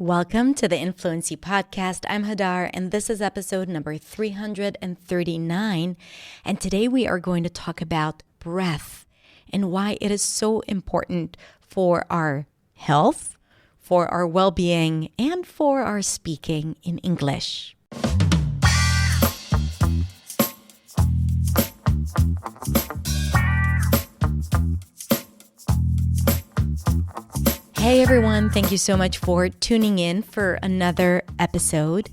Welcome to the Influency Podcast. I'm Hadar, and this is episode number 339. And today we are going to talk about breath and why it is so important for our health, for our well-being, and for our speaking in English. Hey everyone, thank you so much for tuning in for another episode.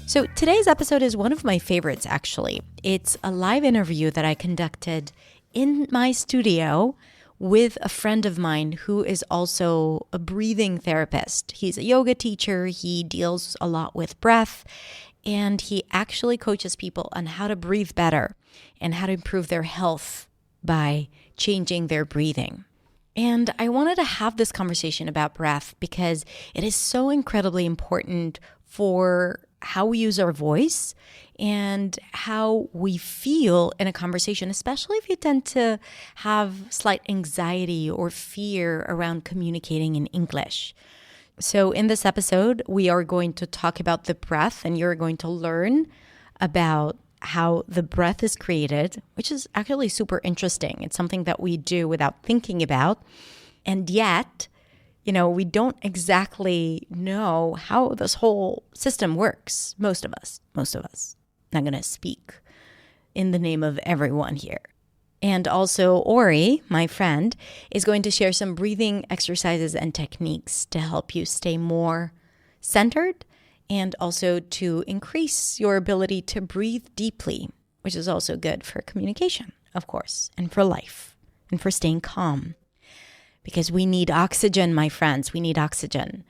So today's episode is one of my favorites actually. It's a live interview that I conducted in my studio with a friend of mine who is also a breathing therapist. He's a yoga teacher, he deals a lot with breath, and he actually coaches people on how to breathe better and how to improve their health by changing their breathing. And I wanted to have this conversation about breath because it is so incredibly important for how we use our voice and how we feel in a conversation, especially if you tend to have slight anxiety or fear around communicating in English. So in this episode, we are going to talk about the breath, and you're going to learn about how the breath is created, which is actually super interesting. It's something that we do without thinking about. And yet, we don't exactly know how this whole system works. Most of us. I'm going to speak in the name of everyone here. And also Ori, my friend, is going to share some breathing exercises and techniques to help you stay more centered and also to increase your ability to breathe deeply, which is also good for communication, of course, and for life, and for staying calm. Because we need oxygen, my friends, we need oxygen.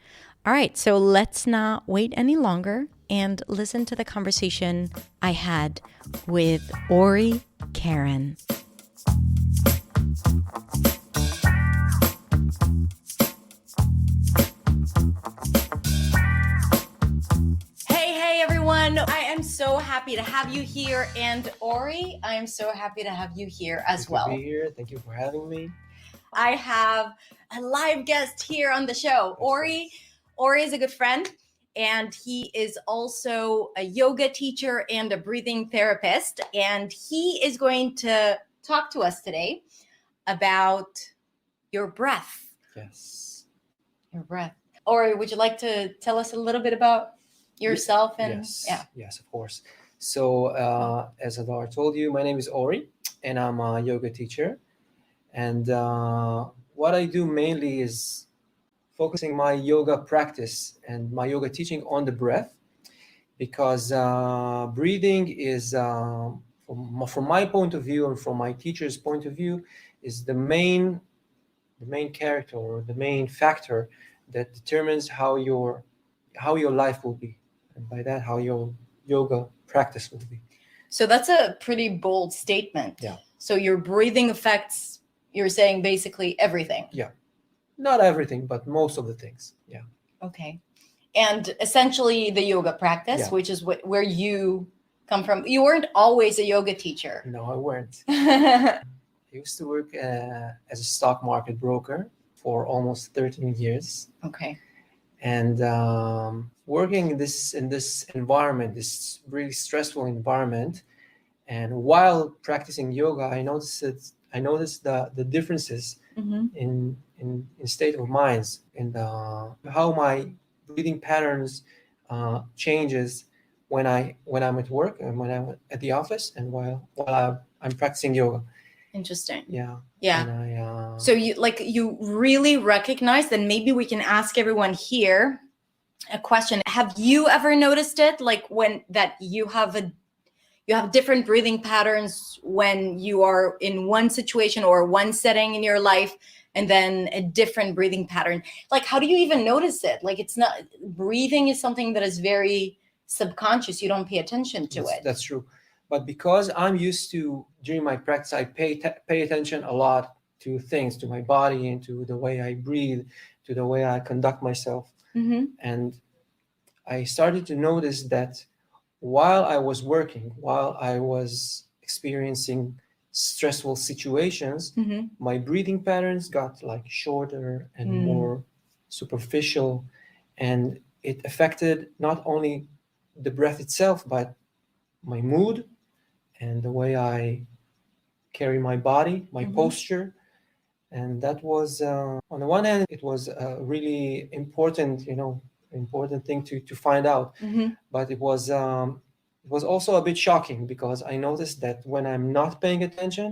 All right, so let's not wait any longer and listen to the conversation I had with Ori Keren. Hey everyone, I am so happy to have you here. And Ori, I am so happy to have you here as well. Good to be here. Thank you for having me. I have a live guest here on the show. Ori is a good friend, and he is also a yoga teacher and a breathing therapist. And he is going to talk to us today about your breath. Yes. Your breath. Ori, would you like to tell us a little bit about yourself? Yes, of course. So as Adar told you, my name is Ori, and I'm a yoga teacher. And what I do mainly is focusing my yoga practice and my yoga teaching on the breath, because breathing is, from my point of view and from my teacher's point of view, is the main character or the main factor that determines how your life will be, and by that how your yoga practice will be. So that's a pretty bold statement. Yeah. So your breathing affects, you're saying, basically everything. Yeah. Not everything, but most of the things. Yeah. Okay. And essentially the yoga practice, which is where you come from. You weren't always a yoga teacher. No, I weren't. I used to work as a stock market broker for almost 13 years. Okay. And working in this environment, this really stressful environment, and while practicing yoga, I noticed the differences in state of minds, and how my breathing patterns changes when I'm at work and when I'm at the office and while I'm practicing yoga. Interesting. Yeah. And so you really recognize, and maybe we can ask everyone here a question. Have you ever noticed it, like when that you have different breathing patterns when you are in one situation or one setting in your life, and then a different breathing pattern? Like, how do you even notice it? Like, it's not, breathing is something that is very subconscious. You don't pay attention to it. That's true. But because I'm used to, during my practice, I pay attention a lot to things, to my body, and to the way I breathe, to the way I conduct myself. Mm-hmm. And I started to notice that while I was working, while I was experiencing stressful situations, my breathing patterns got like shorter and more superficial, and it affected not only the breath itself, but my mood and the way I carry my body, my posture. And that was, on the one hand, it was a really important, important thing to find out. But it was also a bit shocking, because I noticed that when I'm not paying attention,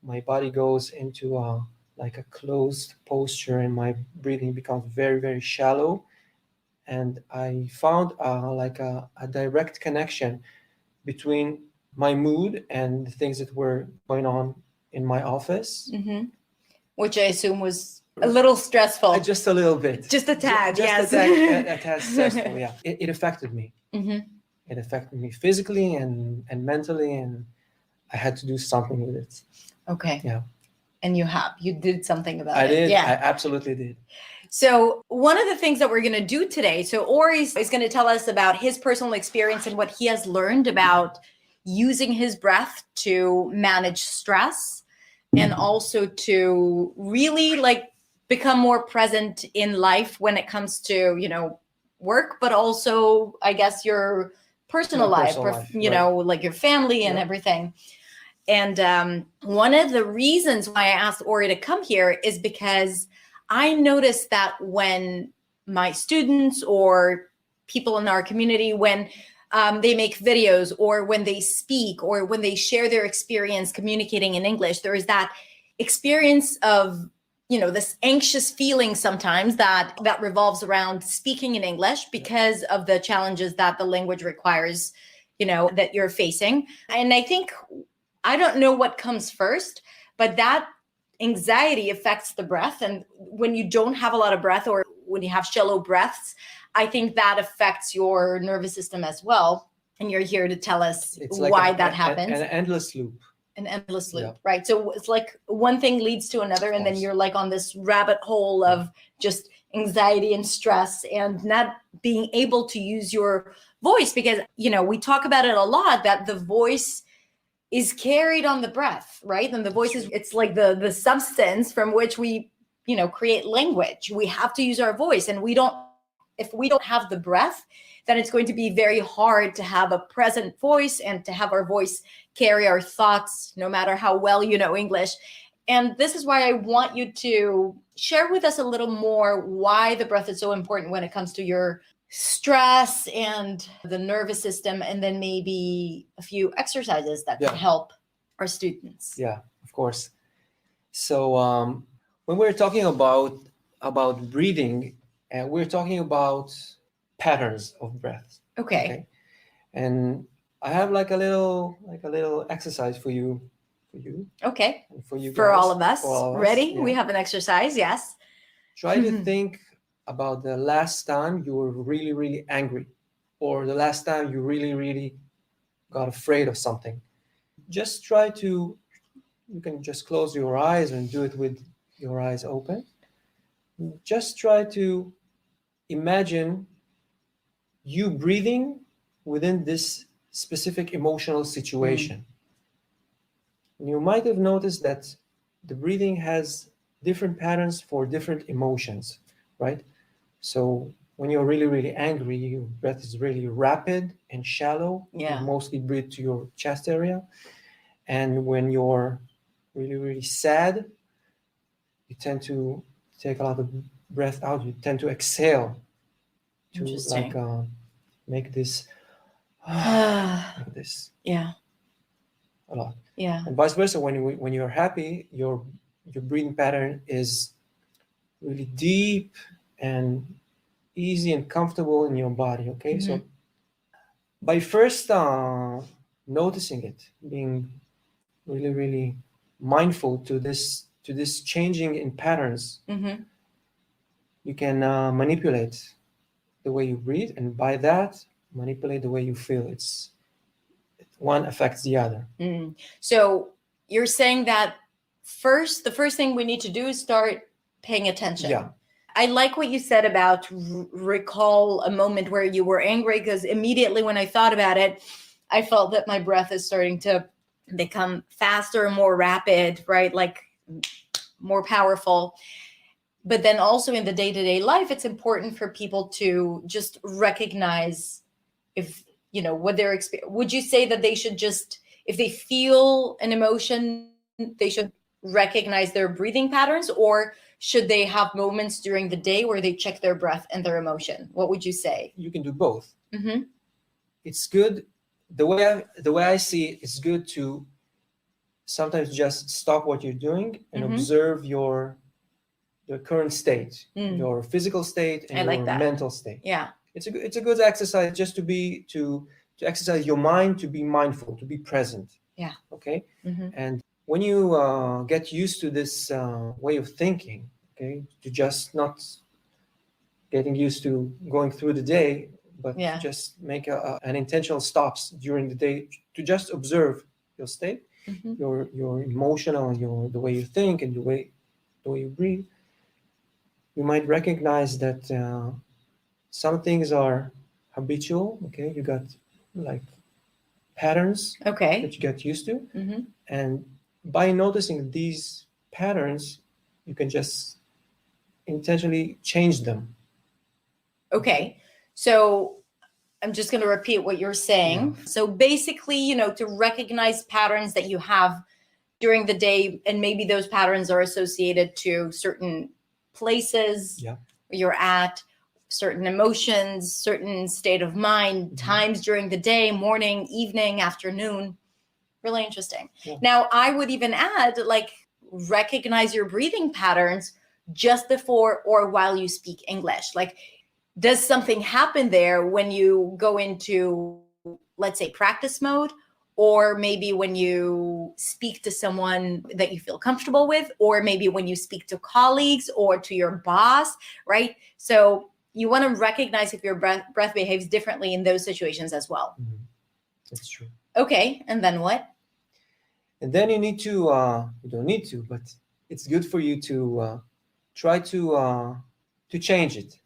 my body goes into like a closed posture, and my breathing becomes very, very shallow. And I found like a direct connection between my mood and the things that were going on in my office. Which I assume was a little stressful. Just a little bit. Just a tad, yes. A tad stressful, yeah. It affected me. It affected me physically and mentally, and I had to do something with it. Okay. Yeah. And you did something about it. I did. Yeah. I absolutely did. So one of the things that we're going to do today, so Ori is going to tell us about his personal experience and what he has learned about using his breath to manage stress, and also to really like become more present in life when it comes to, work, but also, I guess, your personal life, like your family and everything. And one of the reasons why I asked Ori to come here is because I noticed that when my students or people in our community, when they make videos, or when they speak, or when they share their experience communicating in English, there is that experience of, this anxious feeling sometimes that revolves around speaking in English because of the challenges that the language requires, that you're facing. And I think, I don't know what comes first, but that anxiety affects the breath. And when you don't have a lot of breath, or when you have shallow breaths, I think that affects your nervous system as well. And you're here to tell us why that happens. An endless loop. An endless loop, right? So it's like one thing leads to another, and then you're like on this rabbit hole of just anxiety and stress, and not being able to use your voice, because, we talk about it a lot, that the voice is carried on the breath, right? And the voice it's like the substance from which we, create language. We have to use our voice, and if we don't have the breath, then it's going to be very hard to have a present voice and to have our voice carry our thoughts, no matter how well you know English. And this is why I want you to share with us a little more why the breath is so important when it comes to your stress and the nervous system, and then maybe a few exercises that can help our students. Yeah, of course. So when we're talking about breathing, we're talking about patterns of breath. Okay. And I have like a little exercise for you. Okay. And for you guys, for all of us. Ready? Yeah. We have an exercise. Yes. Try to think about the last time you were really, really angry, or the last time you really, really got afraid of something. Just you can just close your eyes and do it with your eyes open. Just try to imagine you breathing within this specific emotional situation. You might have noticed that the breathing has different patterns for different emotions, right? So when you're really, really angry, your breath is really rapid and shallow. Yeah. You mostly breathe to your chest area. And when you're really, really sad, you tend to take a lot of breath out. You tend to exhale to like make this like this. Yeah. A lot. Yeah. And vice versa, when you're happy, your breathing pattern is really deep and easy and comfortable in your body. Okay. So by first noticing it, being really, really mindful to this changing in patterns, you can manipulate the way you breathe, and by that manipulate the way you feel. One affects the other. So you're saying that the first thing we need to do is start paying attention. Yeah. I like what you said about recall a moment where you were angry, because immediately when I thought about it, I felt that my breath is starting to become faster and more rapid, right? Like more powerful. But then also in the day-to-day life, it's important for people to just recognize if, what they're experiencing. Would you say that they should just, if they feel an emotion, they should recognize their breathing patterns, or should they have moments during the day where they check their breath and their emotion? What would you say? You can do both. Mm-hmm. It's good. The way I see it, it's good to sometimes just stop what you're doing and observe your current state, your physical state, and your mental state. Yeah. It's a good exercise just to exercise your mind, to be mindful, to be present. Yeah. Okay. And when you get used to this way of thinking, okay, to just not getting used to going through the day, but just make an intentional stops during the day to just observe your state, your emotional, the way you think, and the way you breathe. You might recognize that some things are habitual. Okay, you got like patterns that you get used to, and by noticing these patterns, you can just intentionally change them. Okay, so I'm just going to repeat what you're saying. Yeah. So basically, to recognize patterns that you have during the day, and maybe those patterns are associated to certain places where you're at, certain emotions, certain state of mind, times during the day, morning, evening, afternoon. Really interesting. Yeah. Now, I would even add, recognize your breathing patterns just before or while you speak English. Does something happen there when you go into, let's say, practice mode, or maybe when you speak to someone that you feel comfortable with, or maybe when you speak to colleagues or to your boss, right? So you want to recognize if your breath behaves differently in those situations as well. That's true. Okay, and then what? And then you need to, you don't need to, but it's good for you to try to change it.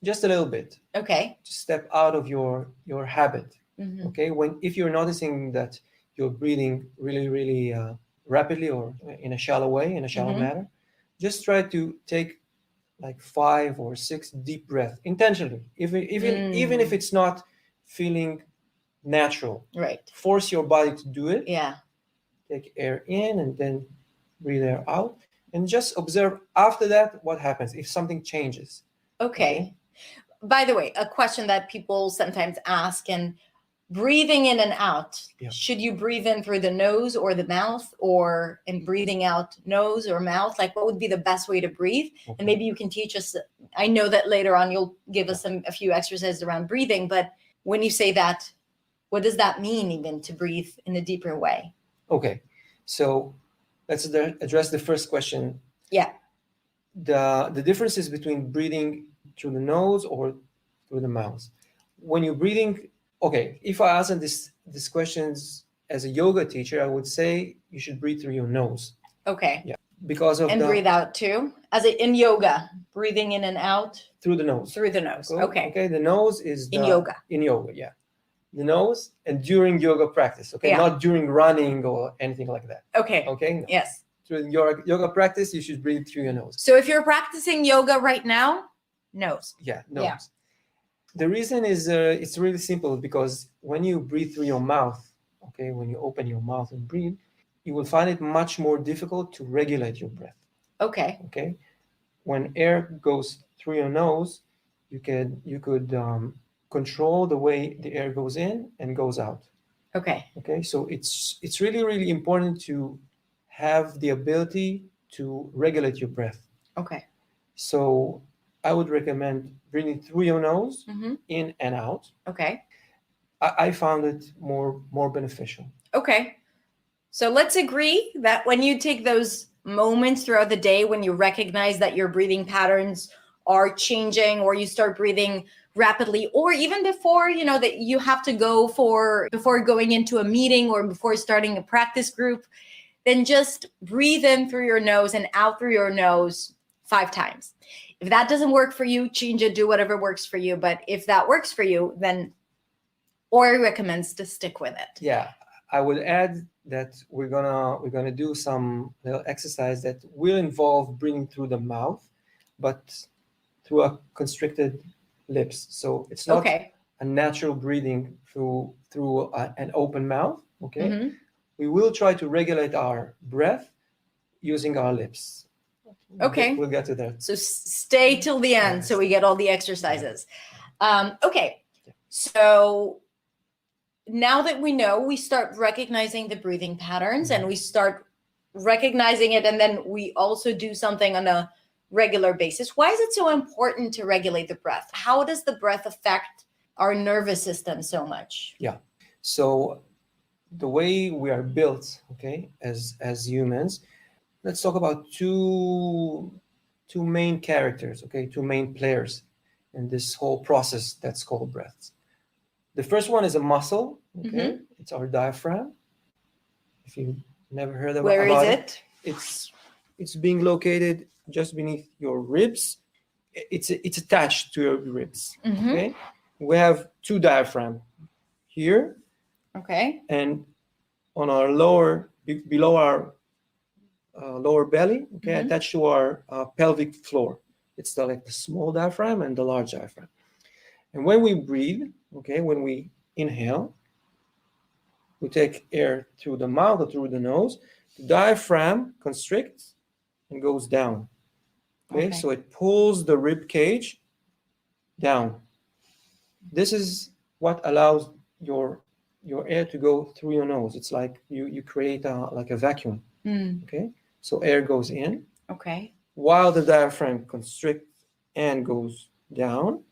Just a little bit. Okay. Just step out of your habit. Okay. If you're noticing that you're breathing really, really rapidly or in a shallow way, in a shallow manner, just try to take 5 or 6 deep breaths intentionally. Even if it's not feeling natural. Right. Force your body to do it. Yeah. Take air in and then breathe air out, and just observe after that what happens if something changes. Okay. By the way, a question that people sometimes ask, and breathing in and out, should you breathe in through the nose or the mouth, or in breathing out nose or mouth? What would be the best way to breathe? Okay. And maybe you can teach us. I know that later on you'll give us a few exercises around breathing, but when you say that, what does that mean even to breathe in a deeper way? Okay, so let's address the first question. Yeah. The differences between breathing through the nose or through the mouth. When you're breathing, okay, if I answer these questions as a yoga teacher, I would say you should breathe through your nose. Okay. Yeah. Because of breathe out too, in yoga, breathing in and out through the nose. Through the nose. Okay. Okay. The nose is in yoga. In yoga, yeah. The nose, and during yoga practice. Okay. Yeah. Not during running or anything like that. Okay. Okay. No. Yes. Through your yoga practice, you should breathe through your nose. So if you're practicing yoga right now, nose. Yeah, nose. Yeah. The reason is it's really simple, because when you breathe through your mouth, okay, when you open your mouth and breathe, you will find it much more difficult to regulate your breath. Okay. Okay. When air goes through your nose, you could control the way the air goes in and goes out. Okay. Okay. So it's really, really important to have the ability to regulate your breath. Okay. So I would recommend breathing through your nose, in and out. Okay. I found it more beneficial. Okay. So let's agree that when you take those moments throughout the day, when you recognize that your breathing patterns are changing, or you start breathing rapidly, or even before, that you have to go before going into a meeting or before starting a practice group, then just breathe in through your nose and out through your nose 5 times. If that doesn't work for you, change it, do whatever works for you. But if that works for you, then Ori recommends to stick with it. Yeah, I would add that we're gonna do some little exercise that will involve breathing through the mouth, but through a constricted lips. So it's not Okay. a natural breathing through an open mouth. Okay. Mm-hmm. We will try to regulate our breath using our lips. Okay. We'll get to that. So stay till the end so we get all the exercises. Okay. So now that we know, we start recognizing the breathing patterns and we start recognizing it, and then we also do something on a regular basis. Why is it so important to regulate the breath? How does the breath affect our nervous system so much? Yeah. So the way we are built, okay, as humans, let's talk about two main characters, okay, two main players in this whole process that's called breath. The first one is a muscle, okay, it's our diaphragm. If you never heard about Where is it, it's being located just beneath your ribs. It's attached to your ribs. Okay, we have two diaphragm here. Okay. And on our lower, below our lower belly, okay, attached to our pelvic floor. It's like the small diaphragm and the large diaphragm. And when we breathe, okay, when we inhale, we take air through the mouth or through the nose. The diaphragm constricts and goes down. Okay, so it pulls the rib cage down. This is what allows your air to go through your nose. It's like you create like a vacuum. Okay, so air goes in. Okay. While the diaphragm constricts and goes down.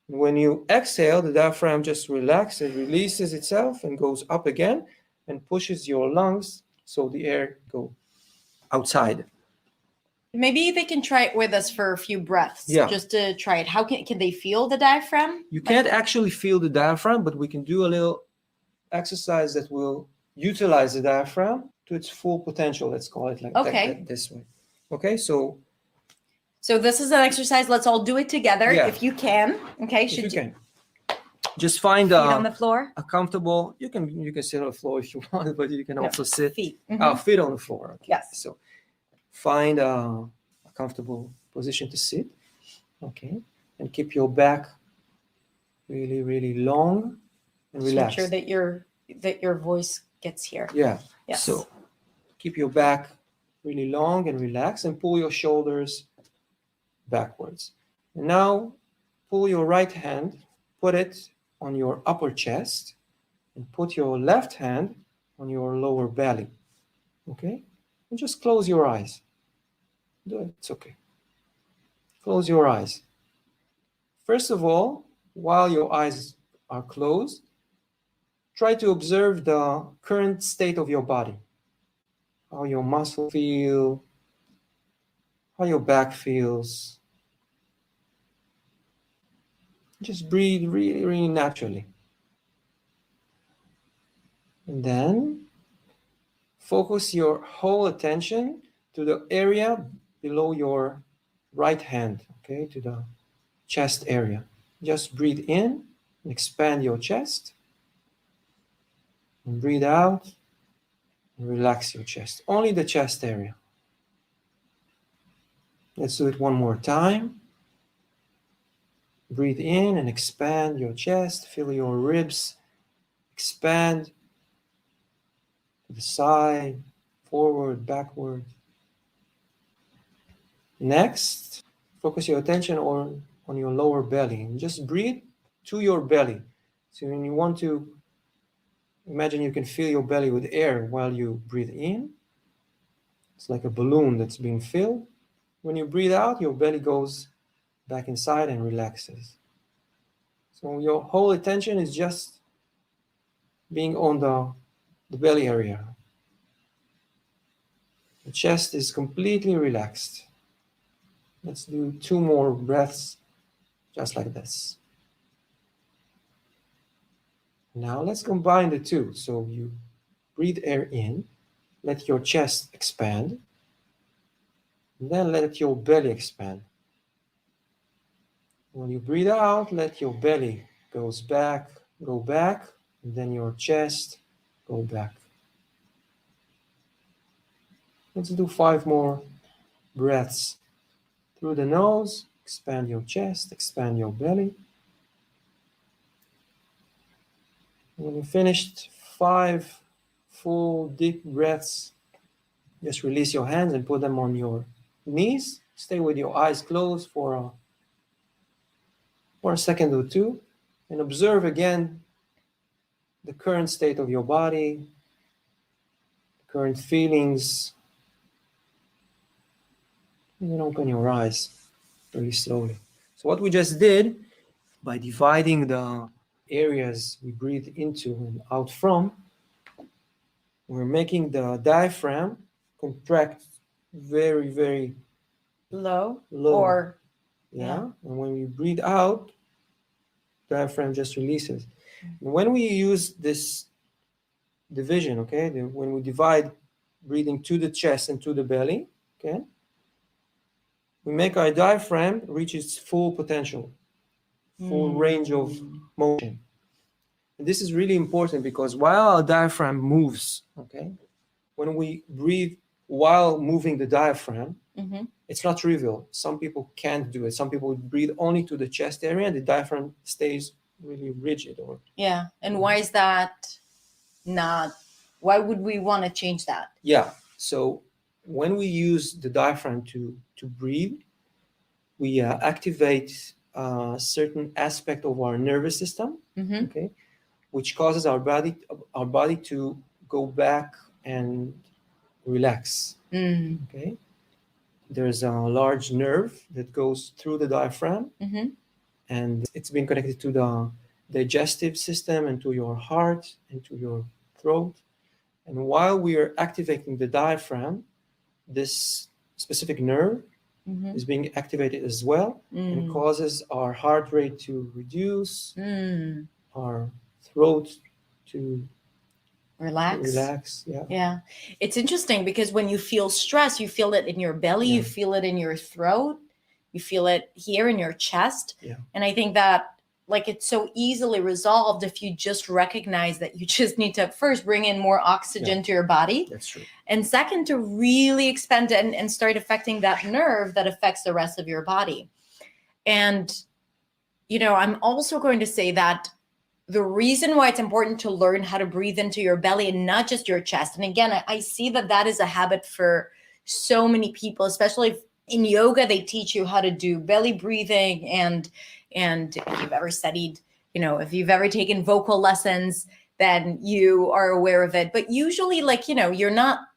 When you exhale, the diaphragm just relaxes, releases itself, and goes up again, and pushes your lungs so the air go outside. Maybe they can try it with us for a few breaths, just to try it. How can they feel the diaphragm? You can't actually feel the diaphragm, but we can do a little exercise that will utilize the diaphragm to its full potential. Let's call it like this way. Okay, so this is an exercise. Let's all do it together if you can. Okay, if you can. Just find feet on the floor. A comfortable. You can sit on the floor if you want, but you can also sit feet feet on the floor. Okay. Yes. So find a comfortable position to sit. Okay, and keep your back really, really long and relaxed. Make sure that your voice gets here. Yeah. Yes. So keep your back really long and relaxed, and pull your shoulders backwards. And now pull your right hand, put it on your upper chest, and put your left hand on your lower belly. Okay? And just close your eyes. Do it. It's okay. Close your eyes. First of all, while your eyes are closed, try to observe the current state of your body. How your muscles feel, how your back feels. Just breathe really, really naturally. And then focus your whole attention to the area below your right hand, okay, to the chest area. Just breathe in and expand your chest. And breathe out and relax your chest. Only the chest area. Let's do it one more time. Breathe in and expand your chest. Feel your ribs expand to the side, forward, backward. Next, focus your attention on your lower belly and just breathe to your belly. So when you want to imagine you can fill your belly with air while you breathe in. It's like a balloon that's being filled. When you breathe out, your belly goes back inside and relaxes. So your whole attention is just being on the belly area. The chest is completely relaxed. Let's do 2 more breaths just like this. Now let's combine the two. So you breathe air in, let your chest expand, and then let your belly expand. When you breathe out, let your belly go back, and then your chest go back. Let's do 5 more breaths Through the nose, expand your chest, expand your belly. When you finished 5 full deep breaths, just release your hands and put them on your knees. Stay with your eyes closed for a second or two, and observe again the current state of your body, current feelings. And then open your eyes really slowly. So what we just did, by dividing the areas we breathe into and out from, we're making the diaphragm contract very, very Low. low. Or Yeah. And when we breathe out, diaphragm just releases. And when we use this division, okay, when we divide breathing to the chest and to the belly, okay, we make our diaphragm reach its full potential, full range of motion. And this is really important because while our diaphragm moves, okay, when we breathe while moving the diaphragm, it's not trivial. Some people can't do it. Some people breathe only to the chest area and the diaphragm stays really rigid. Or yeah. And why is that not? Why would we want to change that? Yeah. So when we use the diaphragm to breathe, we activate a certain aspect of our nervous system, okay, which causes our body to go back and relax. Okay. There's a large nerve that goes through the diaphragm, and it's been connected to the digestive system and to your heart and to your throat. And while we are activating the diaphragm, this specific nerve is being activated as well, and causes our heart rate to reduce, our throat to relax. Yeah. It's interesting because when you feel stress, you feel it in your belly, you feel it in your throat, you feel it here in your chest. And I think that like it's so easily resolved if you just recognize that you just need to first bring in more oxygen to your body. That's true. And second, to really expand and start affecting that nerve that affects the rest of your body. And, you know, I'm also going to say that the reason why it's important to learn how to breathe into your belly and not just your chest. And again, I see that that is a habit for so many people, especially if in yoga, they teach you how to do belly breathing. And if you've ever studied, you know, if you've ever taken vocal lessons, then you are aware of it. But usually, like, you know, you're not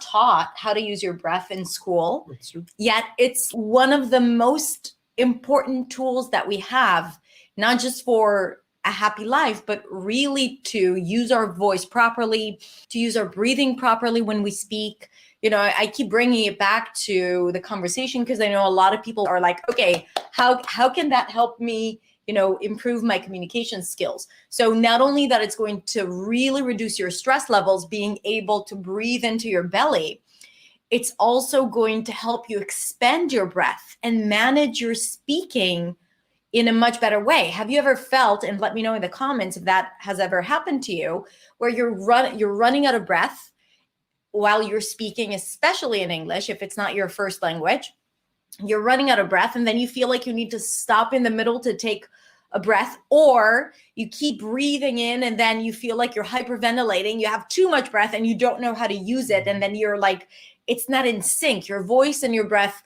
taught how to use your breath in school. That's true. Yet it's one of the most important tools that we have, not just for a happy life, but really to use our voice properly, to use our breathing properly when we speak. You know, I keep bringing it back to the conversation because I know a lot of people are like, okay, how can that help me, you know, improve my communication skills? So not only that it's going to really reduce your stress levels, being able to breathe into your belly, it's also going to help you expand your breath and manage your speaking in a much better way. Have you ever felt, and let me know in the comments if that has ever happened to you, where you're running out of breath while you're speaking, especially in English, if it's not your first language, you're running out of breath and then you feel like you need to stop in the middle to take a breath, or you keep breathing in and then you feel like you're hyperventilating, you have too much breath and you don't know how to use it. And then you're like, it's not in sync. Your voice and your breath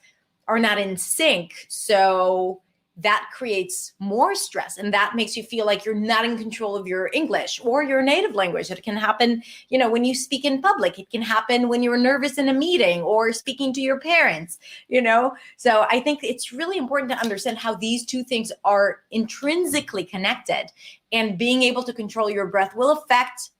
are not in sync. So that creates more stress and that makes you feel like you're not in control of your English or your native language. It can happen, you know, when you speak in public. It can happen when you're nervous in a meeting or speaking to your parents, you know. So I think it's really important to understand how these two things are intrinsically connected, and being able to control your breath will affect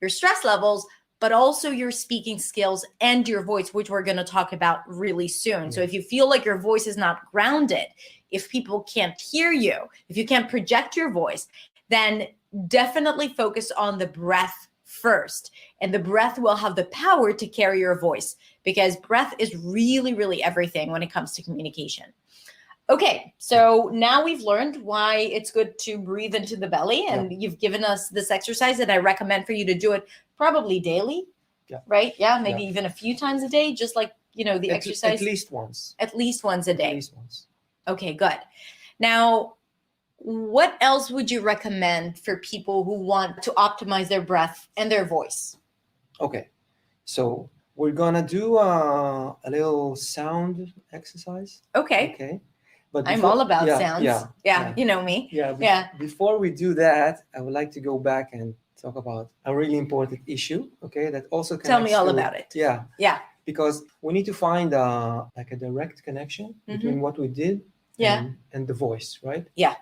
your stress levels, but also your speaking skills and your voice, which we're going to talk about really soon. So if you feel like your voice is not grounded, if people can't hear you, if you can't project your voice, then definitely focus on the breath first. And the breath will have the power to carry your voice, because breath is really, really everything when it comes to communication. Okay, so now we've learned why it's good to breathe into the belly, and you've given us this exercise that I recommend for you to do it probably daily, right? Yeah, maybe even a few times a day, just like the exercise? At least once. At least once a day. At least once. Okay, good. Now, what else would you recommend for people who want to optimize their breath and their voice? Okay, so we're gonna do a little sound exercise. Okay. Okay. But I'm all about sounds. Yeah. You know me. Yeah. Before we do that, I would like to go back and talk about a really important issue. Okay, that also connects. Tell me all about it. Yeah. Yeah. Because we need to find like a direct connection between what we did and the voice, right? Yeah.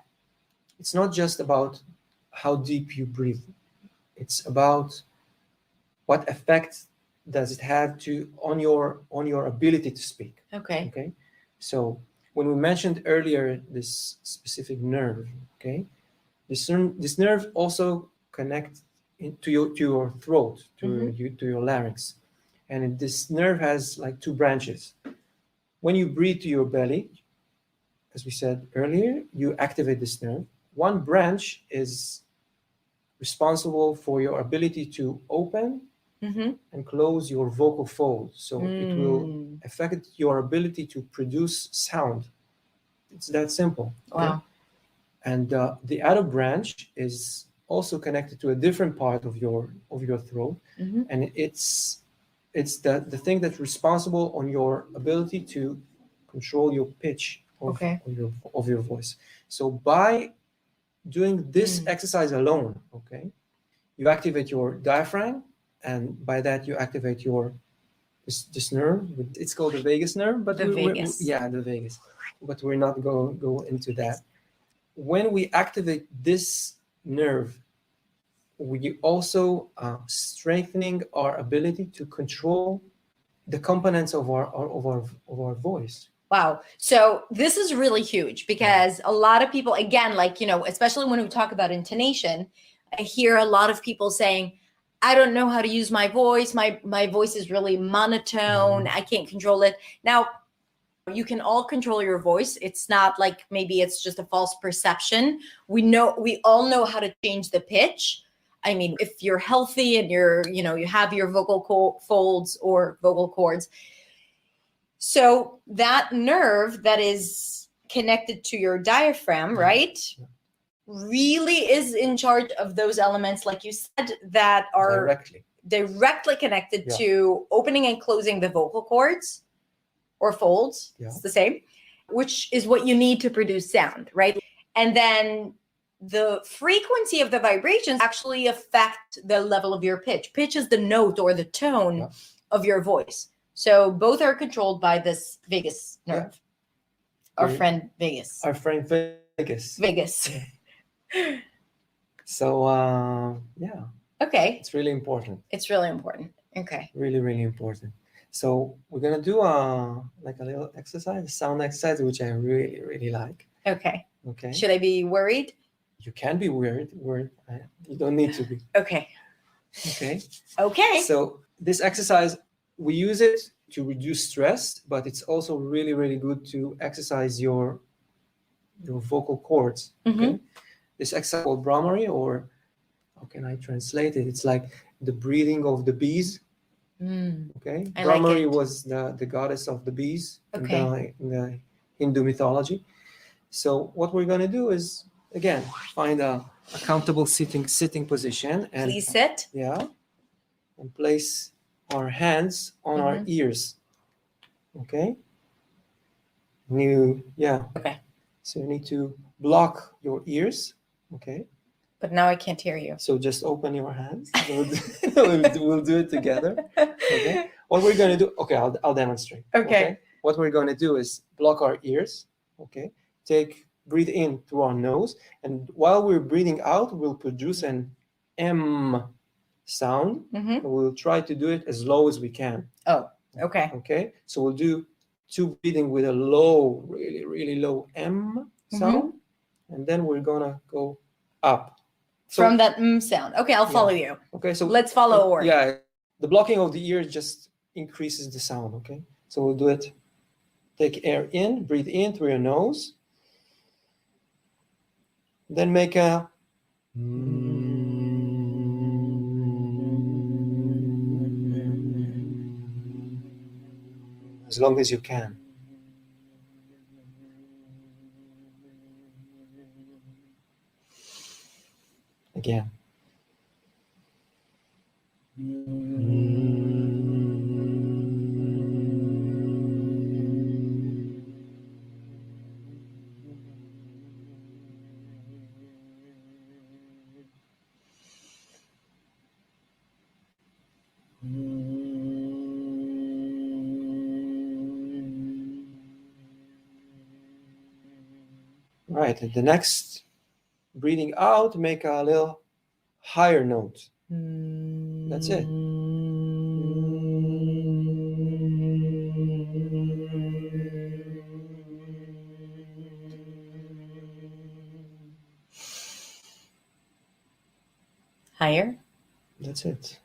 It's not just about how deep you breathe. It's about what effect does it have on your ability to speak. Okay. So when we mentioned earlier this specific nerve, okay, this nerve also connects to your throat, to your larynx, and this nerve has like two branches. When you breathe to your belly, as we said earlier, you activate this nerve. One branch is responsible for your ability to open and close your vocal folds. So it will affect your ability to produce sound. It's that simple. Wow. Okay? And the other branch is also connected to a different part of your throat, and it's the thing that's responsible on your ability to control your pitch of your voice. So by doing this exercise alone, okay, you activate your diaphragm, and by that you activate this nerve. It's called the vagus nerve, but the vagus. The vagus. But we're not going to go into that. When we activate this nerve, we also strengthening our ability to control the components of our voice. Wow. So this is really huge because a lot of people, again, like, especially when we talk about intonation, I hear a lot of people saying, I don't know how to use my voice. My voice is really monotone. I can't control it. Now, you can all control your voice. It's not like maybe it's just a false perception. We all know how to change the pitch. I mean, if you're healthy and you have your vocal folds or vocal cords. So that nerve that is connected to your diaphragm, right, really is in charge of those elements, like you said, that are directly connected to opening and closing the vocal cords or folds. It's the same, which is what you need to produce sound, right? And then the frequency of the vibrations actually affect the level of your pitch. Pitch is the note or the tone of your voice. So both are controlled by this vagus nerve. Our friend Vegas. Vegas. So, Okay. It's really important. Okay. Really, really important. So we're going to do a little exercise, a sound exercise, which I really, really like. Okay. Should I be worried? You can be worried. You don't need to be. Okay. So this exercise, we use it to reduce stress, but it's also really, really good to exercise your vocal cords. Okay. This exercise called Brahmari, or how can I translate it? It's like the breathing of the bees. Okay. Brahmari was the goddess of the bees in the Hindu mythology. So what we're going to do is, again, find a comfortable sitting position. And please sit. Yeah. And place our hands on our ears. Okay. Okay. So you need to block your ears. Okay. But now I can't hear you. So just open your hands. We'll do it together. Okay. What we're going to do, I'll demonstrate. Okay. What we're going to do is block our ears. Okay. Breathe in through our nose. And while we're breathing out, we'll produce an M sound. And we'll try to do it as low as we can. Oh, okay. Okay. So we'll do two breathing with a low, really, really low M sound. And then we're going to go up. So, from that sound. Okay, I'll follow you. Okay, so let's follow Ori. Yeah, the blocking of the ear just increases the sound. Okay, so we'll do it. Take air in, breathe in through your nose. Then make a as long as you can. Again. Right, and the next breathing out, make a little higher note. That's it. Higher. That's it.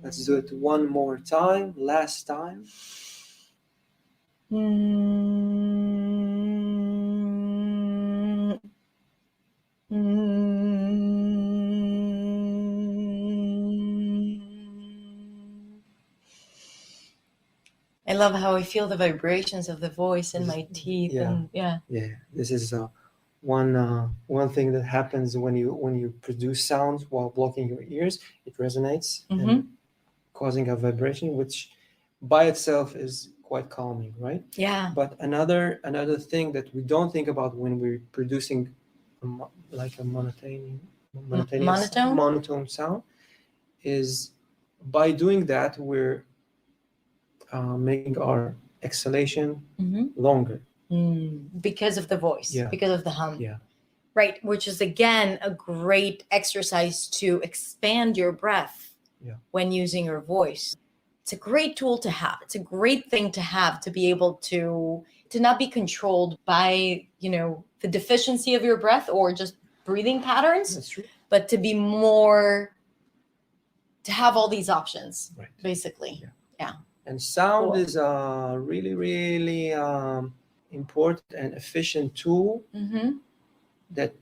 Let's do it one more time, last time. I love how I feel the vibrations of the voice in my teeth. Yeah. This is one thing that happens when you produce sounds while blocking your ears. It resonates and causing a vibration, which by itself is quite calming, right? Yeah. But another thing that we don't think about when we're producing like a monotone sound is by doing that we're making our exhalation longer because of the voice, because of the hum. Yeah. Right, which is again a great exercise to expand your breath when using your voice. It's a great tool to have. It's a great thing to have, to be able to not be controlled by, the deficiency of your breath or just breathing patterns. That's true. But to be more, to have all these options, right. Basically. Yeah. And sound is a really, really important and efficient tool that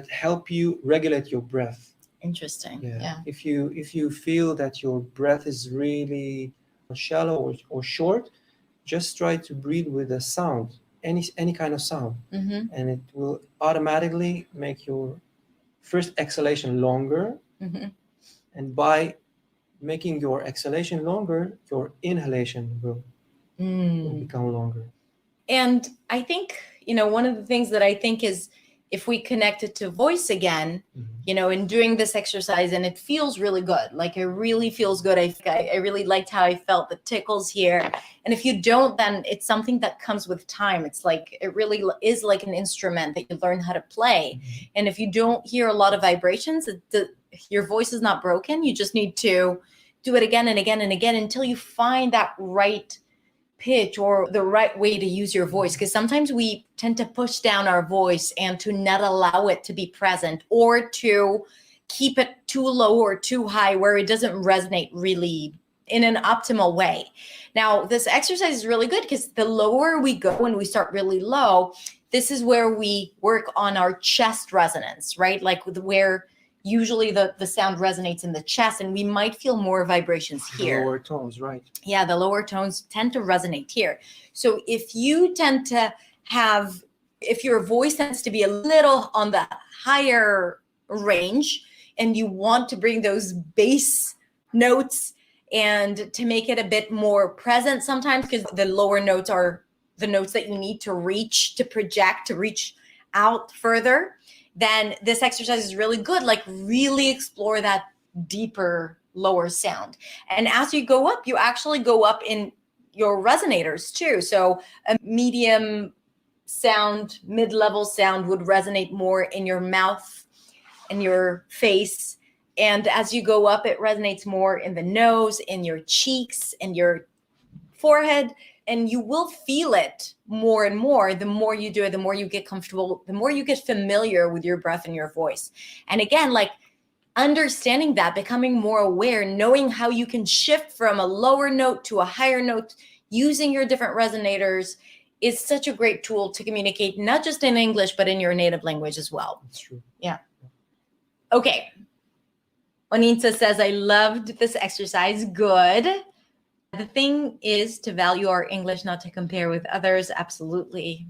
help you regulate your breath. Interesting. Yeah. If you feel that your breath is really shallow or short, just try to breathe with a sound, any kind of sound, and it will automatically make your first exhalation longer. And by making your exhalation longer, your inhalation will become longer. And I think, one of the things that I think is, if we connect it to voice again, in doing this exercise, and it feels really good. Like, it really feels good. I really liked how I felt the tickles here. And if you don't, then it's something that comes with time. It's like, it really is like an instrument that you learn how to play. And if you don't hear a lot of vibrations, your voice is not broken. You just need to do it again and again and again until you find that right pitch or the right way to use your voice, because sometimes we tend to push down our voice and to not allow it to be present, or to keep it too low or too high where it doesn't resonate really in an optimal way. Now, this exercise is really good because the lower we go and we start really low, this is where we work on our chest resonance, right? Like where usually the sound resonates in the chest, and we might feel more vibrations here. The lower tones, right? Yeah, the lower tones tend to resonate here. So if you tend to have, if your voice tends to be a little on the higher range, and you want to bring those bass notes and to make it a bit more present sometimes, because the lower notes are the notes that you need to reach, to project, to reach out further, then this exercise is really good. Like, really explore that deeper lower sound. And as you go up, you actually go up in your resonators too. So a medium sound, mid-level sound would resonate more in your mouth and your face. And as you go up, it resonates more in the nose, in your cheeks, and your forehead. And you will feel it more and more. The more you do it, the more you get comfortable, the more you get familiar with your breath and your voice. And again, like, understanding that, becoming more aware, knowing how you can shift from a lower note to a higher note, using your different resonators, is such a great tool to communicate, not just in English, but in your native language as well. That's true. Yeah. Okay. Onitsa says, I loved this exercise. Good. The thing is to value our English, not to compare with others. Absolutely.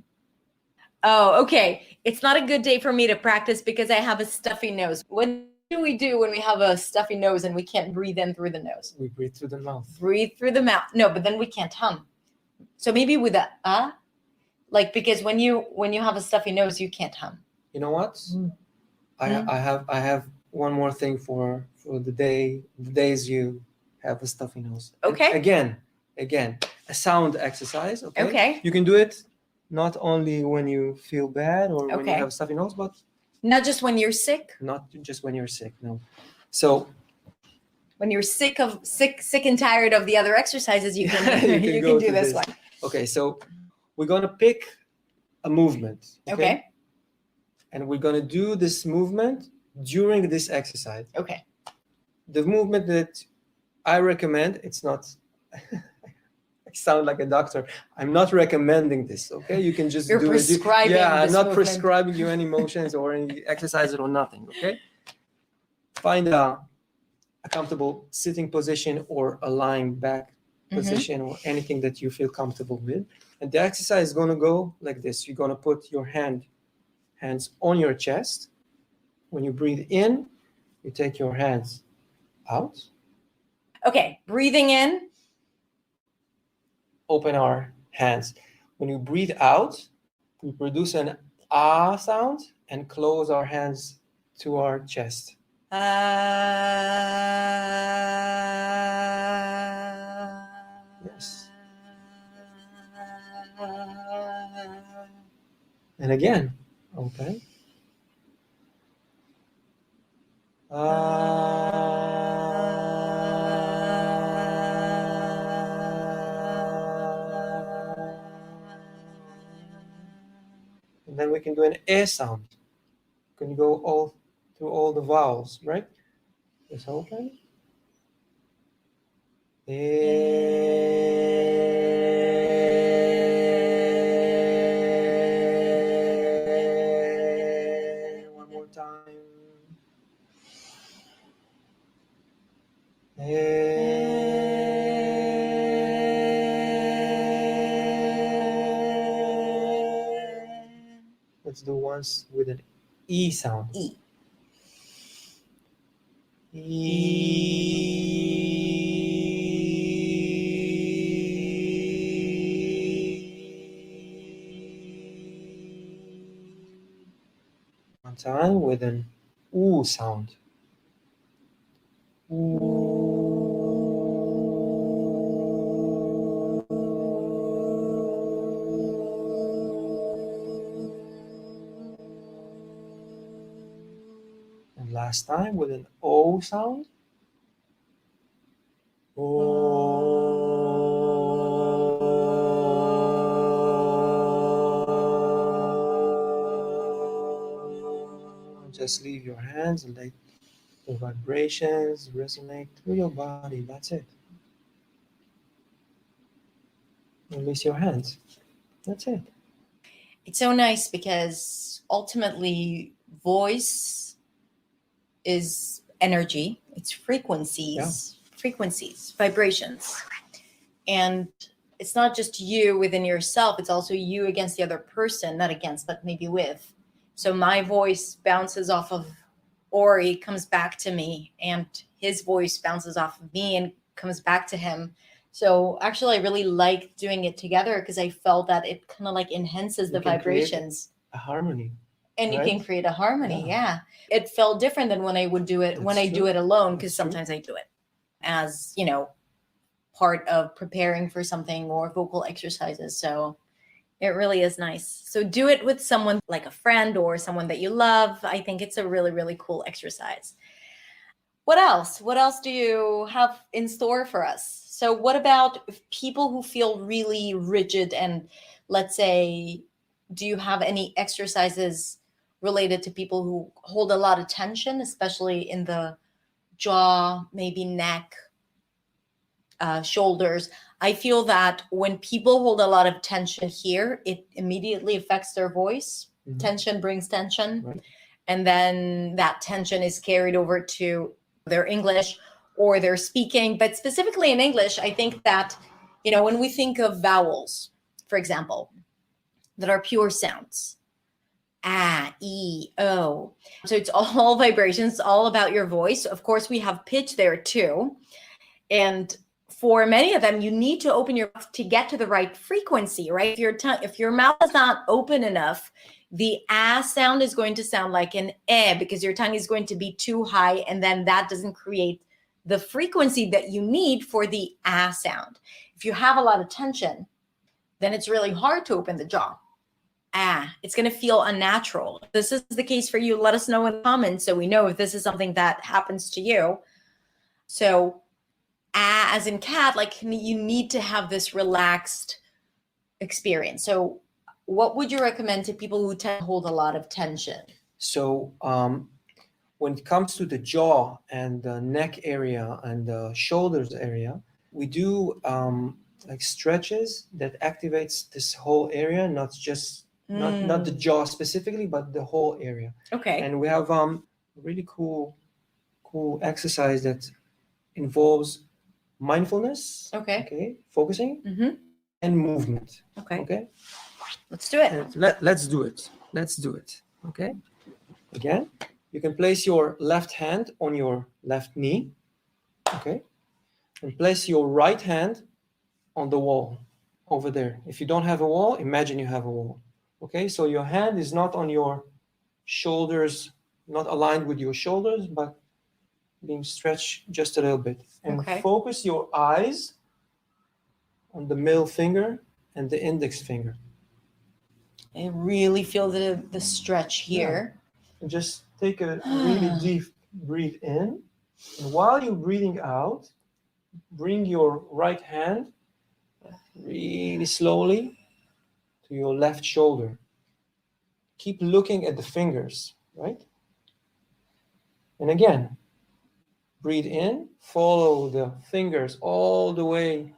Oh, okay. It's not a good day for me to practice because I have a stuffy nose. What do we do when we have a stuffy nose and we can't breathe in through the nose? We breathe through the mouth. Breathe through the mouth. No, but then we can't hum. So maybe with a like, because when you have a stuffy nose, you can't hum. You know what? I have one more thing for the days you have a stuffy nose. Okay. Again, a sound exercise. Okay. You can do it not only when you feel bad or when you have a stuffy nose, but not just when you're sick. Not just when you're sick. No. So when you're sick and tired of the other exercises, you can you can do this one. Okay. So we're gonna pick a movement. Okay. And we're gonna do this movement during this exercise. Okay. The movement that I recommend, it's not, I sound like a doctor. I'm not recommending this, okay? You can just You're do prescribing it. Yeah, I'm not movement. prescribing you any motions or any exercises or nothing, okay? Find a comfortable sitting position or a lying back position or anything that you feel comfortable with. And the exercise is gonna go like this. You're gonna put your hands on your chest. When you breathe in, you take your hands out. Okay, breathing in. Open our hands. When you breathe out, we produce an ah sound and close our hands to our chest. Yes. And again, open. And then we can do an eh sound. Can you go all through all the vowels, right? Just open. One more time. Let's do once with an E sound. E. One time with an oo sound. And last time with an O sound. Just leave your hands and let the vibrations resonate through your body. That's it. Release your hands. That's it. It's so nice because ultimately voice is energy. It's frequencies, vibrations. And it's not just you within yourself. It's also you against the other person, not against, but maybe with. So my voice bounces off of Ori, comes back to me, and his voice bounces off of me and comes back to him. So actually, I really like doing it together because I felt that it kind of like enhances the vibrations. A harmony. And you can create a harmony, yeah. It felt different than when I would do it, do it alone, because sometimes I do it as, part of preparing for something or vocal exercises. So it really is nice. So do it with someone like a friend or someone that you love. I think it's a really, really cool exercise. What else? What else do you have in store for us? So what about people who feel really rigid and, let's say, do you have any exercises related to people who hold a lot of tension, especially in the jaw, maybe neck? shoulders. I feel that when people hold a lot of tension here, it immediately affects their voice. Mhm. Tension brings tension. Right. And then that tension is carried over to their English or their speaking. But specifically in English, I think that, when we think of vowels, for example, that are pure sounds, ah, e, o. So it's all vibrations, all about your voice. Of course, we have pitch there too. And for many of them, you need to open your mouth to get to the right frequency, right? If your mouth is not open enough, the ah sound is going to sound like an eh, because your tongue is going to be too high, and then that doesn't create the frequency that you need for the ah sound. If you have a lot of tension, then it's really hard to open the jaw. It's going to feel unnatural. If this is the case for you, let us know in the comments so we know if this is something that happens to you. So as in cat, like you need to have this relaxed experience. So what would you recommend to people who tend to hold a lot of tension? So when it comes to the jaw and the neck area and the shoulders area, we do like stretches that activates this whole area, not just not the jaw specifically, but the whole area. Okay. And we have a really cool exercise that involves mindfulness. Okay. Focusing and movement. Okay. Let's do it. And let's do it. Let's do it. Okay. Again, you can place your left hand on your left knee. Okay. And place your right hand on the wall over there. If you don't have a wall, imagine you have a wall. Okay. So your hand is not on your shoulders, not aligned with your shoulders, but being stretched just a little bit. And focus your eyes on the middle finger and the index finger. I really feel the stretch here. Yeah. And just take a really deep breathe in. And while you're breathing out, bring your right hand really slowly to your left shoulder. Keep looking at the fingers, right? And again, breathe in, follow the fingers all the way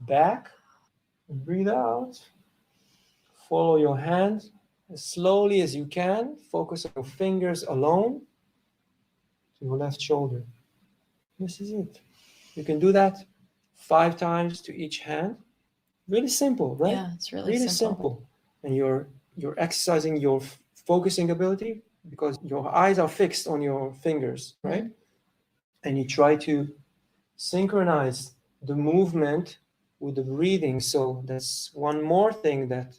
back, and breathe out. Follow your hand as slowly as you can. Focus on your fingers alone to your left shoulder. This is it. You can do that 5 times to each hand. Really simple, right? Yeah, it's really simple. And you're exercising your focusing ability because your eyes are fixed on your fingers, right? And you try to synchronize the movement with the breathing. So that's one more thing that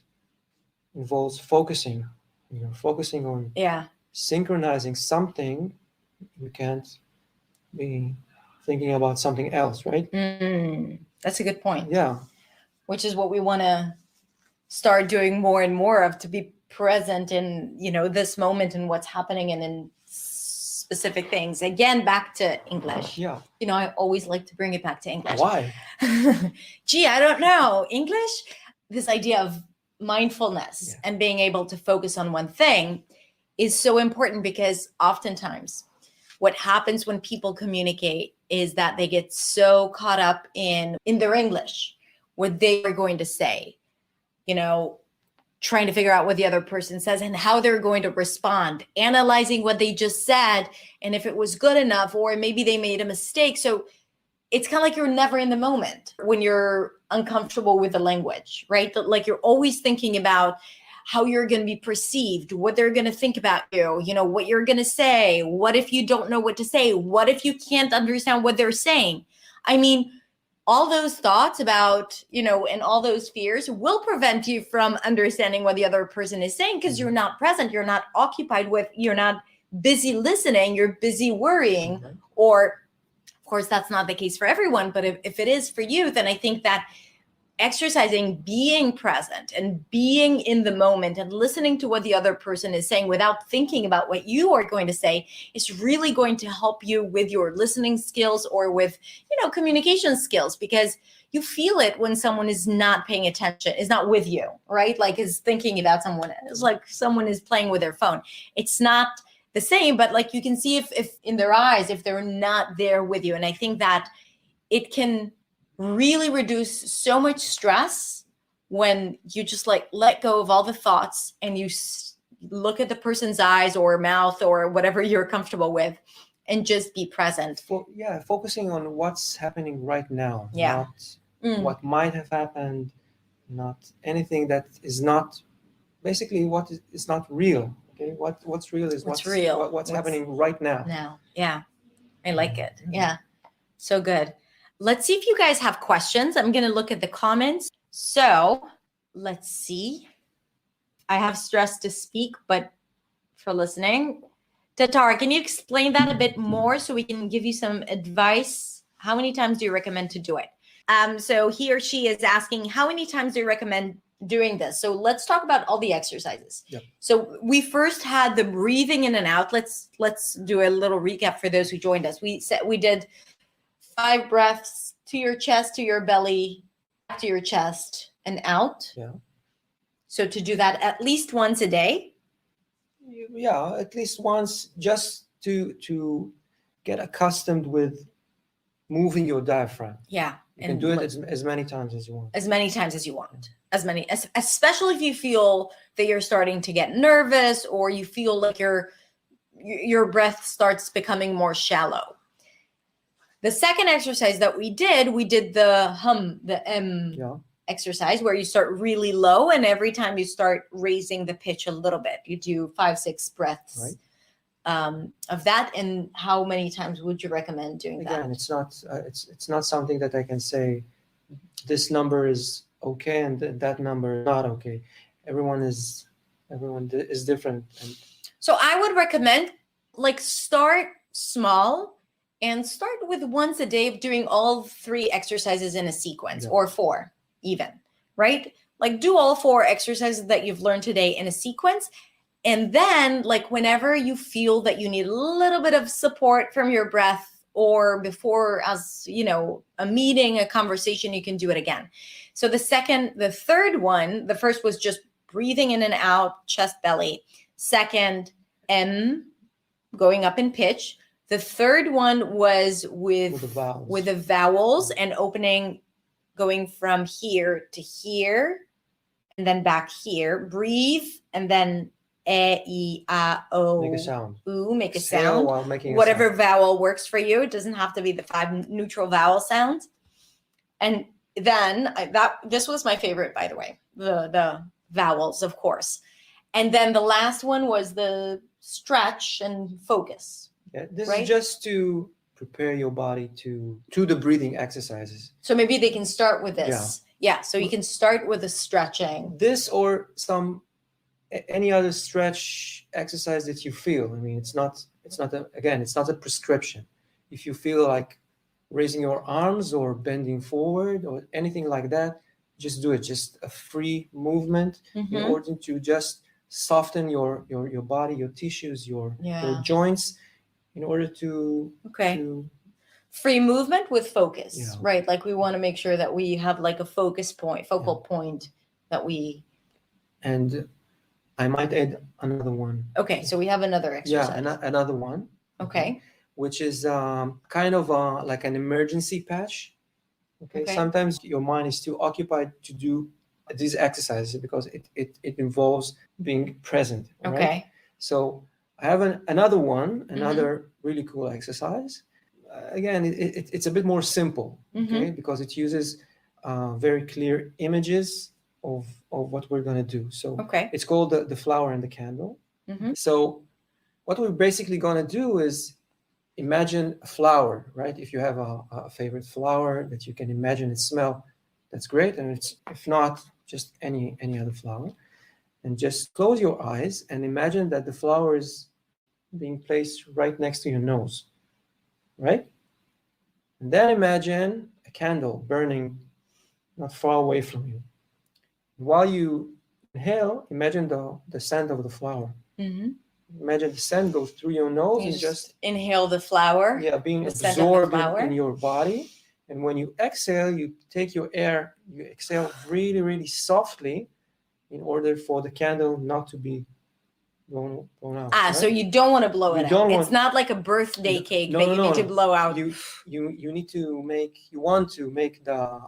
involves focusing. You're focusing on synchronizing something. You can't be thinking about something else, right? That's a good point. Yeah. Which is what we want to start doing more and more of, to be present in, this moment and what's happening and in specific things. Again, back to English. Yeah. I always like to bring it back to English. Why? Gee, I don't know. English, this idea of mindfulness and being able to focus on one thing is so important, because oftentimes what happens when people communicate is that they get so caught up in their English, what they are going to say, trying to figure out what the other person says and how they're going to respond, analyzing what they just said and if it was good enough, or maybe they made a mistake. So it's kind of like you're never in the moment when you're uncomfortable with the language, right? Like you're always thinking about how you're going to be perceived, what they're going to think about you, what you're going to say. What if you don't know what to say? What if you can't understand what they're saying? I mean, all those thoughts about, and all those fears will prevent you from understanding what the other person is saying, because you're not present, you're not occupied with, you're not busy listening, you're busy worrying. Or, of course, that's not the case for everyone, but if it is for you, then I think that exercising being present and being in the moment and listening to what the other person is saying without thinking about what you are going to say is really going to help you with your listening skills or with, communication skills, because you feel it when someone is not paying attention, is not with you, right? Like is thinking about someone. It's like someone is playing with their phone. It's not the same, but like you can see if in their eyes, if they're not there with you. And I think that it can really reduce so much stress when you just like let go of all the thoughts and you look at the person's eyes or mouth or whatever you're comfortable with and just be present. Focusing on what's happening right now, Yeah. not what might have happened, not anything that is not basically what is not real. Okay, what's real is What's real. what's happening right now. Now, yeah, I like it. Yeah, so good. Let's see if you guys have questions. I'm gonna look at the comments. So let's see. I have stress to speak, but for listening, Tatar, can you explain that a bit more so we can give you some advice? How many times do you recommend to do it? So he or she is asking, how many times do you recommend doing this? So let's talk about all the exercises. Yep. So we first had the breathing in and out. Let's do a little recap for those who joined us. We did 5 breaths to your chest, to your belly, back to your chest, and out. Yeah. So to do that at least once a day. Yeah, at least once, just to get accustomed with moving your diaphragm. Yeah. You can do it as many times as you want. As many times as you want. Especially if you feel that you're starting to get nervous or you feel like your breath starts becoming more shallow. The second exercise that we did the M exercise where you start really low and every time you start raising the pitch a little bit, you do 5-6 breaths. Right. Of that. And how many times would you recommend doing that? Again, it's not something that I can say this number is okay and that number is not okay. Everyone is different. And so I would recommend like start small and start with once a day of doing all 3 exercises in a sequence, or 4 even, right? Like do all 4 exercises that you've learned today in a sequence. And then like whenever you feel that you need a little bit of support from your breath or before, as you know, a meeting, a conversation, you can do it again. So the third one, the first was just breathing in and out, chest, belly. Second, M, going up in pitch. The third one was with the vowels and opening, going from here to here and then back here. Breathe and then E, I, O. Make a sound. Ooh, make a Exhale sound. while making whatever a sound. Vowel works for you. It doesn't have to be the 5 neutral vowel sounds. And then this was my favorite, by the way, the vowels, of course. And then the last one was the stretch and focus. Yeah, this is just to prepare your body to the breathing exercises. So maybe they can start with this. Yeah. So you can start with the stretching. This or any other stretch exercise that you feel. I mean, it's not a prescription. If you feel like raising your arms or bending forward or anything like that, just do it. Just a free movement in order to just soften your body, your tissues, your joints, in order to free movement with focus, right? Like we want to make sure that we have like a focal point that we. And I might add another one. Okay, so we have another exercise. Yeah, another one. Okay. Which is kind of like an emergency patch. Okay. Sometimes your mind is too occupied to do these exercises because it involves being present. Okay. Right? So I have another really cool exercise. Again, it's a bit more simple, okay, because it uses very clear images of what we're going to do. So it's called the flower and the candle. So what we're basically going to do is imagine a flower, right? If you have a favorite flower that you can imagine it smell, that's great. And if not, just any other flower. And just close your eyes and imagine that the flower is being placed right next to your nose, right? And then imagine a candle burning not far away from you. While you inhale, imagine the scent of the flower. Imagine the scent goes through your nose and just inhale the flower. Yeah, being absorbed in your body. And when you exhale, you take your air, you exhale really, really softly in order for the candle not to be blown out. Ah, right? so you don't want to blow You it don't out. want- It's not like a birthday cake No, that no, you no, need to no. blow out. You need to make. You want to make the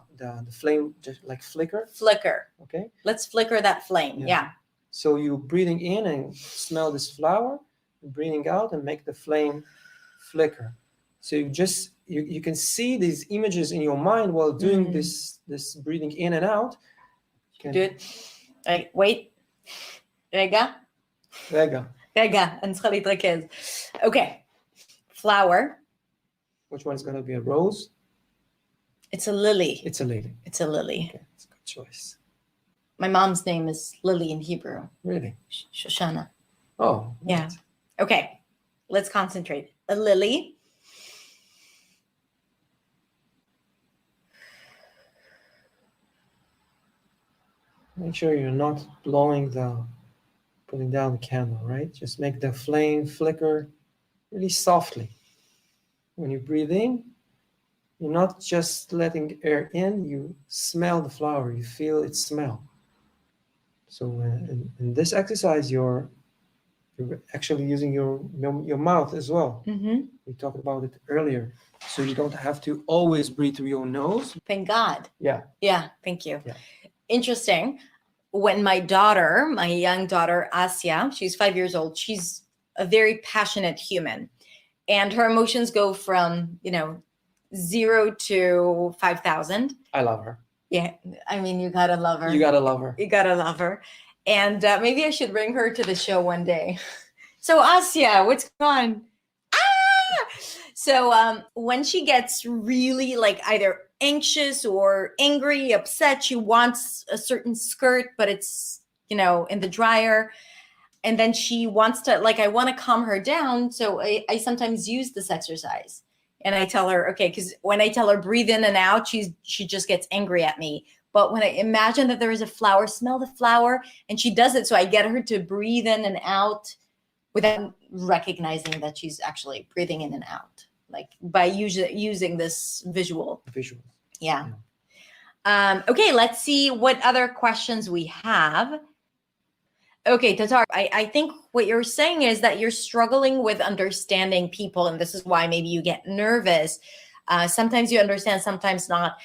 flame just like flicker. Flicker. Okay. Let's flicker that flame. Yeah. Yeah. So you breathing in and smell this flower, breathing out and make the flame flicker. So you can see these images in your mind while doing this breathing in and out. Do it. Wait. רגע. אני צריכה להתרכז. Okay. Flower. Which one is going to be a rose? It's a lily. It's a lily. It's a lily. Okay, it's a good choice. My mom's name is Lily in Hebrew. Really? Shoshana. Oh. Yeah. Right. Okay. Let's concentrate. A lily. Make sure you're not putting down the candle, right? Just make the flame flicker really softly. When you breathe in, you're not just letting air in, you smell the flower, you feel its smell. So in this exercise, you're actually using your mouth as well. Mm-hmm. We talked about it earlier. So you don't have to always breathe through your nose. Thank God. Yeah. Yeah, thank you. Yeah. Interesting. When my young daughter, Asya, she's 5 years old, she's a very passionate human. And her emotions go from, 0 to 5,000. I love her. Yeah, I mean, you gotta love her. You gotta love her. You gotta love her. And maybe I should bring her to the show one day. So Asya, what's going on? So when she gets really like either anxious or angry, upset, she wants a certain skirt, but it's, in the dryer. And then she wants to, I want to calm her down. So I sometimes use this exercise. And I tell her, okay, because when I tell her breathe in and out, she just gets angry at me. But when I imagine that there is a flower, smell the flower, and she does it. So I get her to breathe in and out without recognizing that she's actually breathing in and out, by using this visual. Visual. Yeah. Okay, let's see what other questions we have. Okay, Tatar, I think what you're saying is that you're struggling with understanding people, and this is why maybe you get nervous. Sometimes you understand, sometimes not.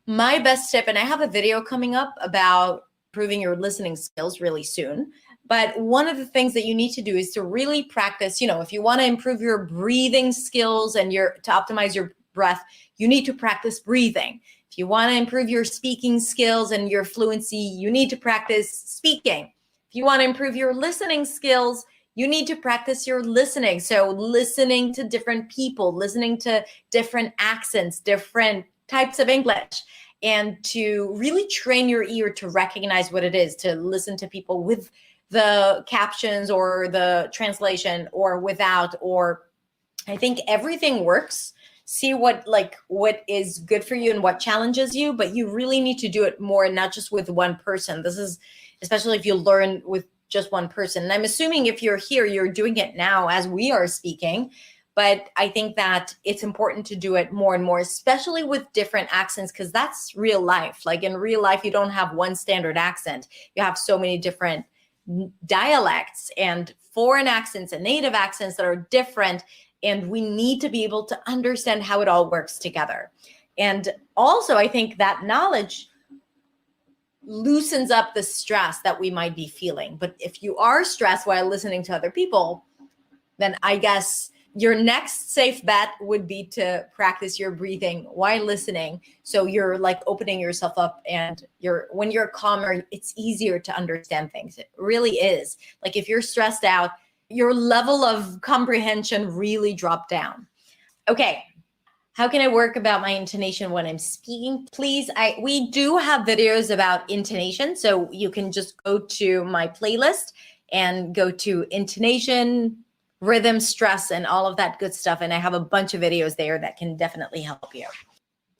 My best tip, and I have a video coming up about improving your listening skills really soon, but one of the things that you need to do is to really practice, if you want to improve your breathing skills and to optimize your breath, you need to practice breathing. If you want to improve your speaking skills and your fluency, you need to practice speaking. If you want to improve your listening skills, you need to practice your listening. So listening to different people, listening to different accents, different types of English, and to really train your ear to recognize what it is to listen to people with the captions or the translation or without, or I think everything works. See what is good for you and what challenges you, but you really need to do it more, not just with one person. This is especially if you learn with just one person. And I'm assuming if you're here, you're doing it now as we are speaking. But I think that it's important to do it more and more, especially with different accents, because that's real life. Like in real life, you don't have one standard accent. You have so many different dialects and foreign accents and native accents that are different. And we need to be able to understand how it all works together. And also, I think that knowledge loosens up the stress that we might be feeling. But if you are stressed while listening to other people, then I guess your next safe bet would be to practice your breathing while listening. So you're opening yourself up, and when you're calmer, it's easier to understand things. It really is. If you're stressed out, your level of comprehension really dropped down. Okay. How can I work about my intonation when I'm speaking? Please, we do have videos about intonation. So you can just go to my playlist and go to intonation, rhythm, stress, and all of that good stuff. And I have a bunch of videos there that can definitely help you.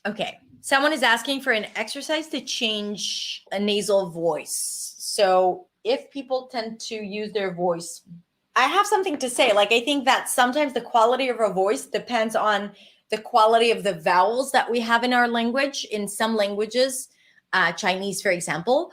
Okay. Someone is asking for an exercise to change a nasal voice. So if people tend to use their voice, I have something to say. I think that sometimes the quality of our voice depends on the quality of the vowels that we have in our language. In some languages, Chinese, for example,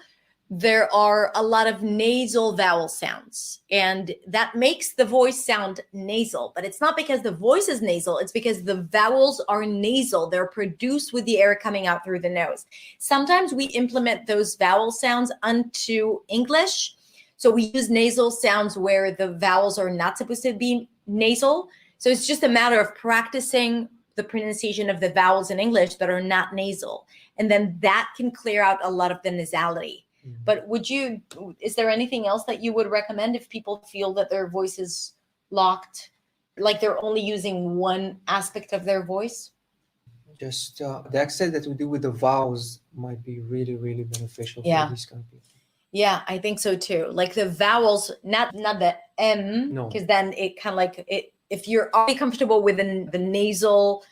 there are a lot of nasal vowel sounds, and that makes the voice sound nasal. But it's not because the voice is nasal, it's because the vowels are nasal. They're produced with the air coming out through the nose. Sometimes we implement those vowel sounds onto English. So we use nasal sounds where the vowels are not supposed to be nasal. So it's just a matter of practicing the pronunciation of the vowels in English that are not nasal. And then that can clear out a lot of the nasality. But is there anything else that you would recommend if people feel that their voice is locked, like they're only using one aspect of their voice? Just the exercise that we do with the vowels might be really, really beneficial for these kind of people. Yeah, I think so too. Like the vowels, not the M, because then it kind of like it. If you're already comfortable with the nasal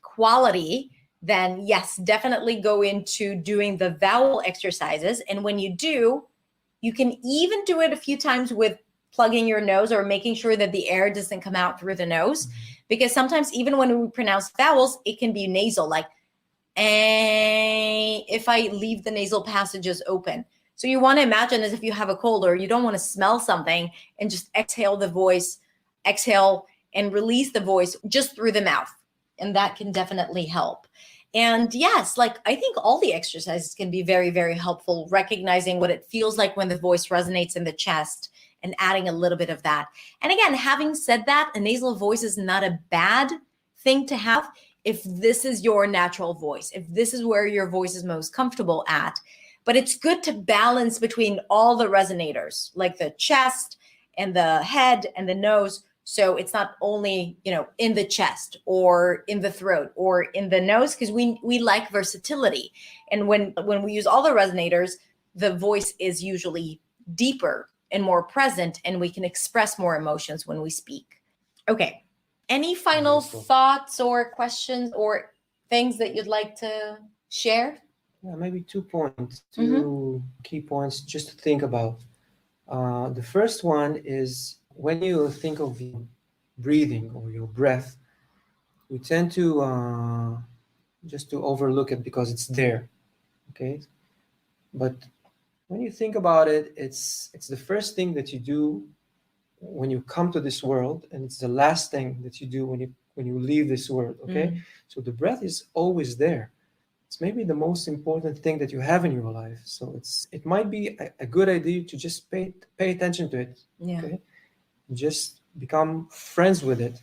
quality, then yes, definitely go into doing the vowel exercises. And when you do, you can even do it a few times with plugging your nose or making sure that the air doesn't come out through the nose. Because sometimes even when we pronounce vowels, it can be nasal, like if I leave the nasal passages open. So you want to imagine as if you have a cold or you don't want to smell something and just exhale and release the voice just through the mouth. And that can definitely help. And yes, like I think all the exercises can be very, very helpful, recognizing what it feels like when the voice resonates in the chest and adding a little bit of that. And again, having said that, a nasal voice is not a bad thing to have if this is your natural voice, if this is where your voice is most comfortable at. But it's good to balance between all the resonators, like the chest and the head and the nose. So it's not only, in the chest or in the throat or in the nose, because we like versatility. And when we use all the resonators, the voice is usually deeper and more present, and we can express more emotions when we speak. Okay. Any final thoughts or questions or things that you'd like to share? Yeah, maybe 2 points, key points just to think about. The first one is when you think of breathing or your breath, we tend to just to overlook it because it's there, okay? But when you think about it, it's the first thing that you do when you come to this world, and it's the last thing that you do when you leave this world, okay? So the breath is always there. It's maybe the most important thing that you have in your life. So it might be a good idea to just pay attention to it. Yeah. Okay? Just become friends with it,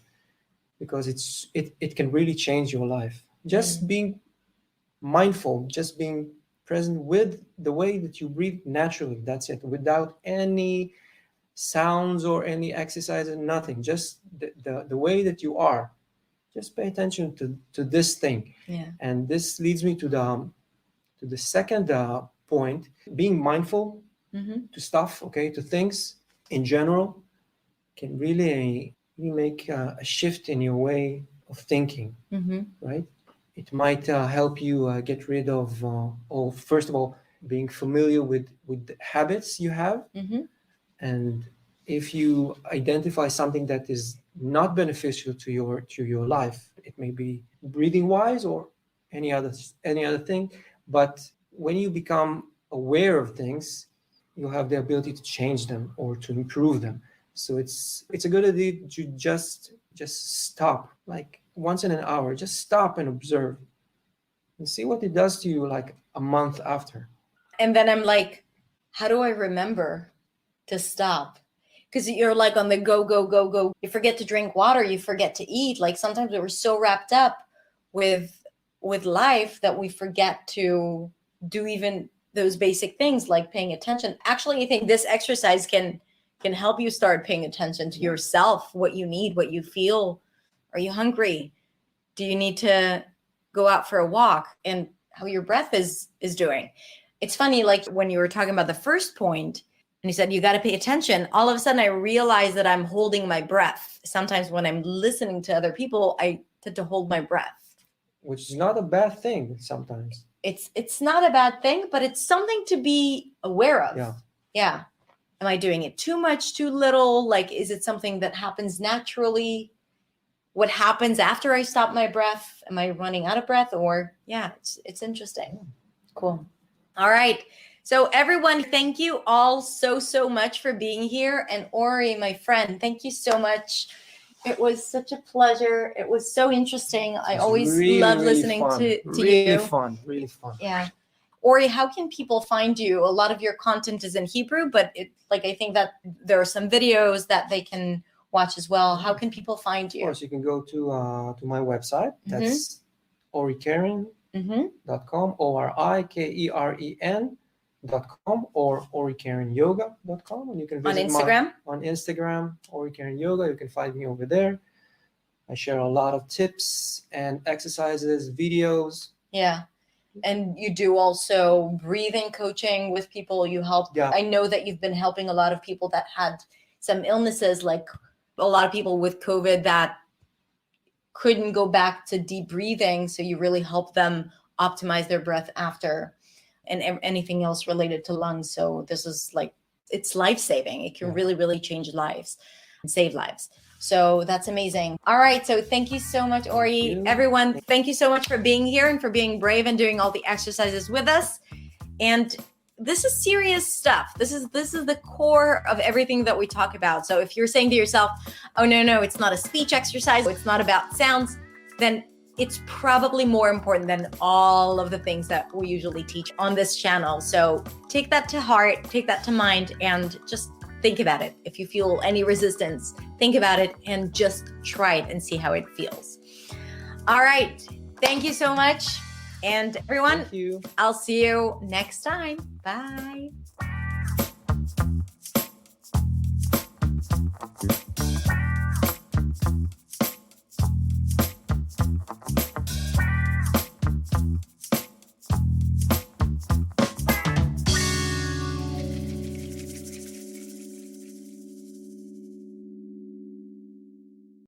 because it can really change your life. Just being mindful, just being present with the way that you breathe naturally. That's it, without any sounds or any exercises, nothing. Just the way that you are. Just pay attention to this thing. Yeah. And this leads me to the second point, being mindful to stuff, okay, to things in general, can really make a shift in your way of thinking, right? It might help you get rid of, first of all, being familiar with the habits you have. And if you identify something that is not beneficial to your life, it may be breathing wise or any other thing. But when you become aware of things, you have the ability to change them or to improve them. So it's a good idea to just stop, like once in an hour, just stop and observe and see what it does to you like a month after. And then I'm like, how do I remember to stop? Because you're like on the go, go, go, go. You forget to drink water. You forget to eat. Like sometimes we're so wrapped up with life that we forget to do even those basic things like paying attention. Actually, I think this exercise can help you start paying attention to yourself, what you need, what you feel. Are you hungry? Do you need to go out for a walk? And how your breath is doing. It's funny, like when you were talking about the first point, and you said you got to pay attention, all of a sudden I realized that I'm holding my breath. Sometimes when I'm listening to other people, I tend to hold my breath. Which is not a bad thing sometimes. It's not a bad thing, but it's something to be aware of. Yeah. Am I doing it too much, too little? Like, is it something that happens naturally? What happens after I stop my breath? Am I running out of breath? Or it's interesting. Cool. All right. So everyone, thank you all so much for being here. And Ori, my friend, thank you so much. It was such a pleasure. It was so interesting. I always love listening to you. Really fun. Yeah. Ori, how can people find you? A lot of your content is in Hebrew, but I think that there are some videos that they can watch as well. How can people find you? Of course, you can go to my website. That's orikeren.com, ORIKEREN.com, or orikerenyoga.com, and you can visit on Instagram, Ori Keren Yoga. You can find me over there. I share a lot of tips and exercises, videos. Yeah. And you do also breathing coaching with people. You help. Yeah. I know that you've been helping a lot of people that had some illnesses, like a lot of people with COVID that couldn't go back to deep breathing. So you really help them optimize their breath after, and anything else related to lungs. So this is it's life-saving. It can really change lives and save lives. So that's amazing. All right. So thank you so much, Ori. Everyone, thank you so much for being here and for being brave and doing all the exercises with us. And this is serious stuff. This is the core of everything that we talk about. So if you're saying to yourself, oh, no, it's not a speech exercise, it's not about sounds, then it's probably more important than all of the things that we usually teach on this channel. So take that to heart, take that to mind, and just think about it. If you feel any resistance, think about it and just try it and see how it feels. All right. Thank you so much. And everyone, Thank you. I'll see you next time. Bye.